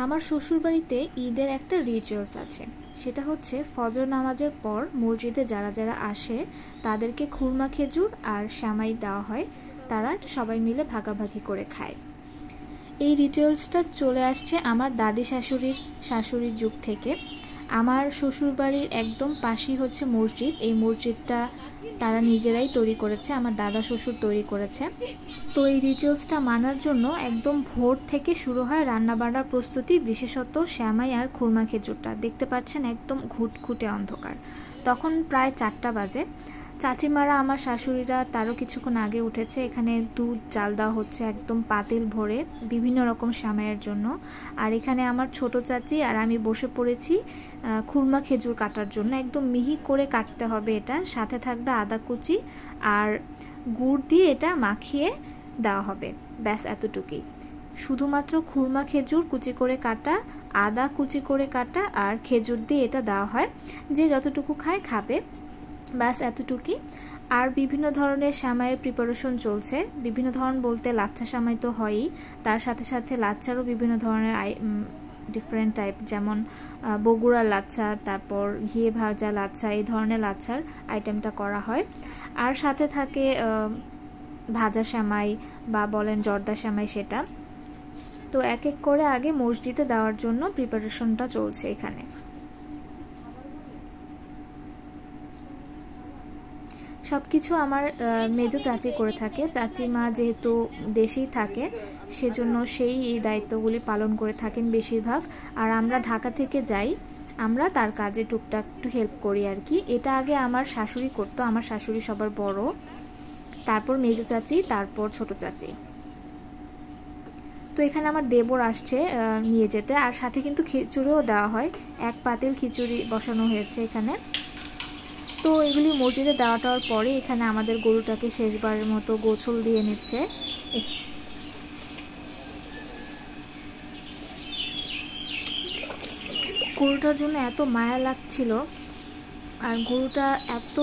আমার শ্বশুরবাড়িতে ঈদের একটা রিচুয়ালস আছে, সেটা হচ্ছে ফজর নামাজের পর মসজিদে যারা যারা আসে তাদেরকে খুরমা খেজুর আর সেমাই দেওয়া হয়, তারা সবাই মিলে ভাগাভাগি করে খায়। এই রিচুয়ালসটা চলে আসছে আমার দাদি শাশুড়ির যুগ থেকে। আমার শ্বশুরবাড়ির একদম পাশেই হচ্ছে মসজিদ, এই মসজিদটা তারা নিজেরাই তৈরি করেছে, আমার দাদা শ্বশুর তৈরি করেছে। তো এই রিচুয়ালসটা মানার জন্য একদম ভোর থেকে শুরু হয় রান্নাবান্নার প্রস্তুতি, বিশেষত সেমাই আর খুরমা খেজুরটা দেখতে পাচ্ছেন একদম ঘুটঘুটে অন্ধকার। তখন প্রায় 4টা বাজে। চাচিমারা আমার শাশুড়িরা তারও কিছুক্ষণ আগে উঠেছে। এখানে দুধ জাল দেওয়া হচ্ছে একদম পাতিল ভরে বিভিন্ন রকম সেমাইয়ের জন্য। আর এখানে আমার ছোট চাচি আর আমি বসে পড়েছি খুরমা খেজুর কাটার জন্য। একদম মিহি করে কাটতে হবে এটা, সাথে থাকবে আদা কুচি আর গুড় দিয়ে এটা মাখিয়ে দেওয়া হবে, ব্যাস এতটুকুই। শুধুমাত্র খুরমা খেজুর কুচি করে কাটা, আদা কুচি করে কাটা আর খেজুর দিয়ে এটা দেওয়া হয়, যে যতটুকু খায় খাবে, ব্যাস এতটুকুই। আর বিভিন্ন ধরনের সেমাইয়ের প্রিপারেশন চলছে। বিভিন্ন ধরন বলতে লাচ্ছা সেমাই তো হয়ই, তার সাথে সাথে লাচ্চারও বিভিন্ন ধরনের ডিফারেন্ট টাইপ, যেমন বগুড়ার লাচ্ছা, তারপর ঘিয়ে ভাজা লাচ্ছা, এই ধরনের লাচ্ছার আইটেমটা করা হয়। আর সাথে থাকে ভাজা সেমাই বা বলেন জর্দা সেমাই, সেটা। তো এক এক করে আগে মসজিদে দেওয়ার জন্য প্রিপারেশনটা চলছে এখানে। সব কিছু আমার মেজো চাচি করে থাকে। চাচিমা যেহেতু দেশেই থাকে, সেজন্য সেই এই দায়িত্বগুলি পালন করে থাকেন বেশিরভাগ। আর আমরা ঢাকা থেকে যাই, আমরা তার কাজে টুকটাক একটু হেল্প করি আর কি। এটা আগে আমার শাশুড়ি করতো, আমার শাশুড়ি সবার বড়, তারপর মেজো চাচি, তারপর ছোট চাচি। তো এখানে আমার দেবর আসছে নিয়ে যেতে, আর সাথে কিন্তু খিচুড়িও দেওয়া হয়, এক পাতিল খিচুড়ি বসানো হয়েছে এখানে। তো এগুলি মসজিদে দেওয়াটার পরে এখানে আমাদের গরুটাকে শেষবারের মতো গোসল দিয়ে নিচ্ছে। গরুটার জন্য এত মায়া লাগছিল, আর গরুটা এত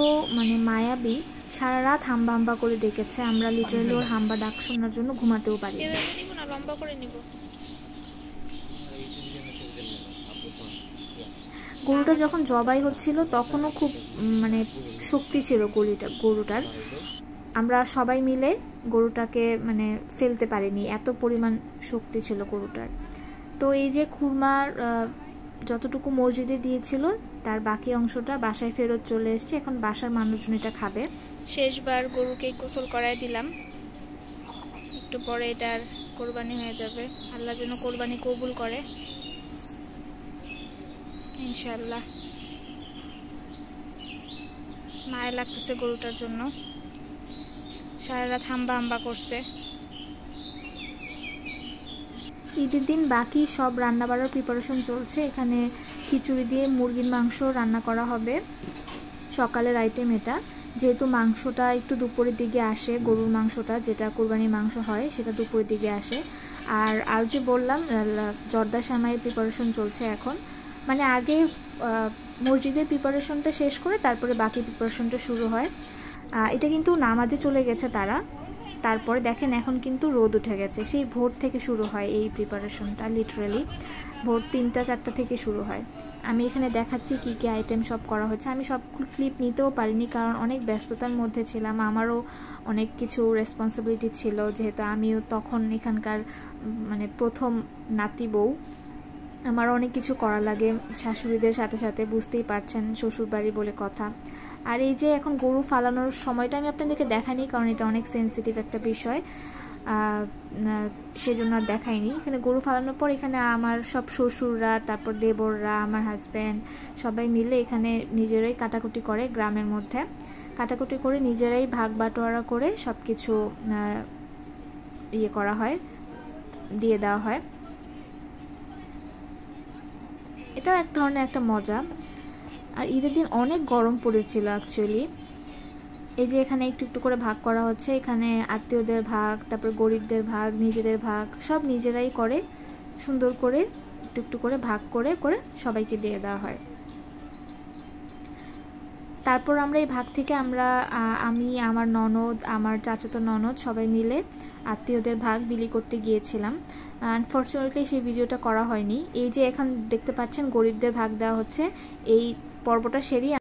মায়াবী, সারা রাত হাম্বা হাম্বা করে ডেকেছে। আমরা লিটারালি ওর হাম্বা ডাক শোনার জন্য ঘুমাতেও পারি। গরুটা যখন জবাই হচ্ছিল তখনও খুব শক্তি ছিল গরুটার। আমরা সবাই মিলে গরুটাকে ফেলতে পারিনি, এত পরিমাণ শক্তি ছিল গরুটার। তো এই যে খুরমার যতটুকু মসজিদে দিয়েছিল তার বাকি অংশটা বাসায় ফেরত চলে এসেছে, এখন বাসার মানুষজন এটা খাবে। শেষবার গরুকে গোসল করায় দিলাম, একটু পরে এটার কোরবানি হয়ে যাবে। আল্লাহ যেন কোরবানি কবুল করে ইনশাআল্লাহ। মায়া লাগতেছে গরুটার জন্য, সারা রাত হাম্বা হাম্বা করছে। ঈদের দিন বাকি সব রান্না বাড়ার প্রিপারেশন চলছে। এখানে খিচুড়ি দিয়ে মুরগির মাংস রান্না করা হবে, সকালের আইটেম এটা। যেহেতু মাংসটা একটু দুপুরের দিকে আসে, গরুর মাংসটা যেটা কোরবানির মাংস হয় সেটা দুপুরের দিকে আসে। আর যে বললাম জর্দা সেমাইয়ের প্রিপারেশন চলছে এখন, আগে মসজিদের প্রিপারেশনটা শেষ করে তারপরে বাকি প্রিপারেশনটা শুরু হয়। এটা কিন্তু নামাজে চলে গেছে তারা, তারপরে দেখেন এখন কিন্তু রোদ উঠে গেছে। সেই ভোর থেকে শুরু হয় এই প্রিপারেশনটা, লিটারালি ভোর 3টা-4টা থেকে শুরু হয়। আমি এখানে দেখাচ্ছি কী কী আইটেম সব করা হচ্ছে। আমি সব ক্লিপ নিতেও পারিনি, কারণ অনেক ব্যস্ততার মধ্যে ছিলাম, আমারও অনেক কিছু রেসপন্সিবিলিটি ছিল, যেহেতু আমিও তখন এখানকার প্রথম নাতি বউ। আমার অনেক কিছু করা লাগে শাশুড়িদের সাথে সাথে, বুঝতেই পারছেন শ্বশুরবাড়ি বলে কথা। আর এই যে এখন গরু ফালানোর সময়টা আমি আপনাদেরকে দেখাইনি, কারণ এটা অনেক সেন্সিটিভ একটা বিষয়, সেজন্য আর দেখাইনি। এখানে গরু ফালানোর পর এখানে আমার সব শ্বশুররা, তারপর দেবররা, আমার হাজব্যান্ড সবাই মিলে এখানে নিজেরাই কাটাকুটি করে, গ্রামের মধ্যে কাটাকুটি করে নিজেরাই ভাগ বাটোয়ারা করে সব কিছু করা হয়, দিয়ে দেওয়া হয়। এটা এক ধরনের একটা মজা। আর ঈদের দিন অনেক গরম পড়েছিল অ্যাকচুয়ালি। এই যে এখানে একটু একটু করে ভাগ করা হচ্ছে, এখানে আত্মীয়দের ভাগ, তারপর গরিবদের ভাগ, নিজেদের ভাগ, সব নিজেরাই করে, সুন্দর করে একটু একটু করে ভাগ করে করে সবাইকে দিয়ে দেওয়া হয়। তারপর আমরা এই ভাগ থেকে আমি, আমার ননদ, আমার চাচাতো ননদ সবাই মিলে আত্মীয়দের ভাগ বিলি করতে গিয়েছিলাম। আনফর্চুনেটলি সেই ভিডিওটা করা হয়নি। এই যে এখন দেখতে পাচ্ছেন গরিবদের ভাগ দেওয়া হচ্ছে, এই পর্বটা সেরেই